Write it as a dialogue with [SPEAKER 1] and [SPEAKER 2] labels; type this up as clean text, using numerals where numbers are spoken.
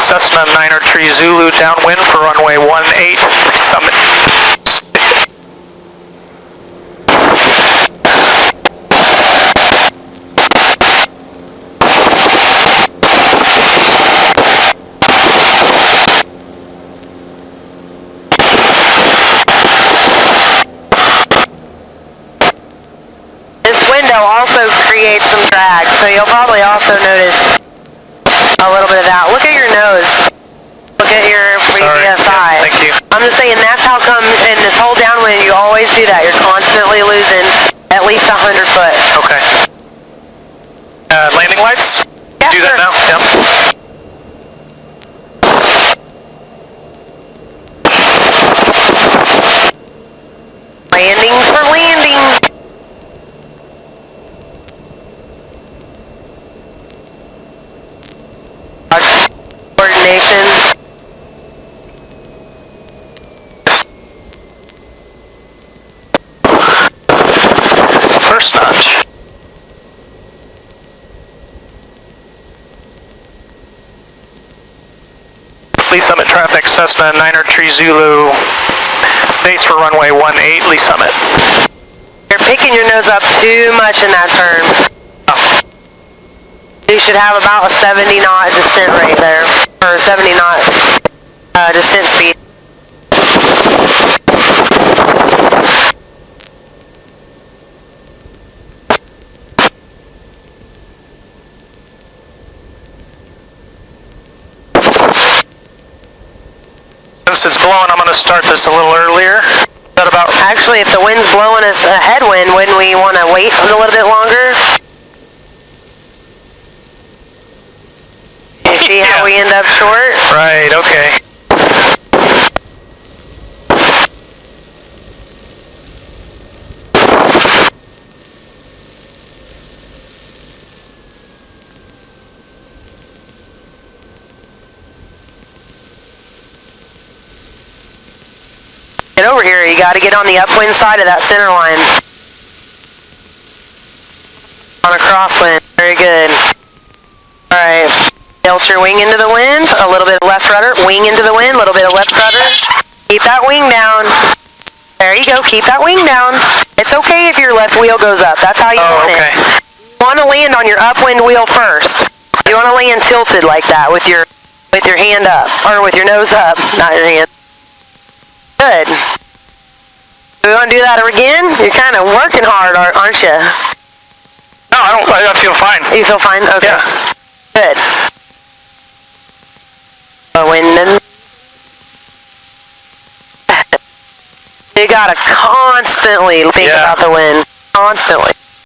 [SPEAKER 1] Cessna 993 Zulu downwind for runway 18, summit.
[SPEAKER 2] Also creates some drag, so you'll probably also notice a little bit of that. Look at your nose. Look at your previous eye.
[SPEAKER 1] Thank you.
[SPEAKER 2] I'm just saying that's how come in this whole downwind you always do that. You're constantly losing at least 100 foot.
[SPEAKER 1] Okay. Landing lights?
[SPEAKER 2] Yeah,
[SPEAKER 1] do that now? Yep.
[SPEAKER 2] Landings for landing. Coordination.
[SPEAKER 1] First notch. Lee Summit traffic, Cessna 993 Zulu, base for runway 18, Lee Summit.
[SPEAKER 2] You're picking your nose up too much in that turn.
[SPEAKER 1] Oh.
[SPEAKER 2] You should have about a 70 knot descent right there, or 70 knot descent speed.
[SPEAKER 1] Since it's blowing, I'm going to start this a little earlier. Is that about?
[SPEAKER 2] Actually, if the wind's blowing us a headwind, wouldn't we want to wait a little bit longer? You see how we end up short?
[SPEAKER 1] Right, okay.
[SPEAKER 2] Get over here, you got to get on the upwind side of that center line. On a crosswind, very good. Alright, tilt your wing into the wind, a little bit of left rudder, wing into the wind, a little bit of left rudder. Keep that wing down. There you go, keep that wing down. It's okay if your left wheel goes up, that's how you want it. You want to land on your upwind wheel first. You want to land tilted like that with your hand up, or with your nose up, not your hand. Good. Do we want to do that again? You're kind of working hard, aren't you?
[SPEAKER 1] No, I feel fine.
[SPEAKER 2] You feel fine? Okay.
[SPEAKER 1] Yeah.
[SPEAKER 2] Good. Wind. You gotta constantly think about the wind. Constantly.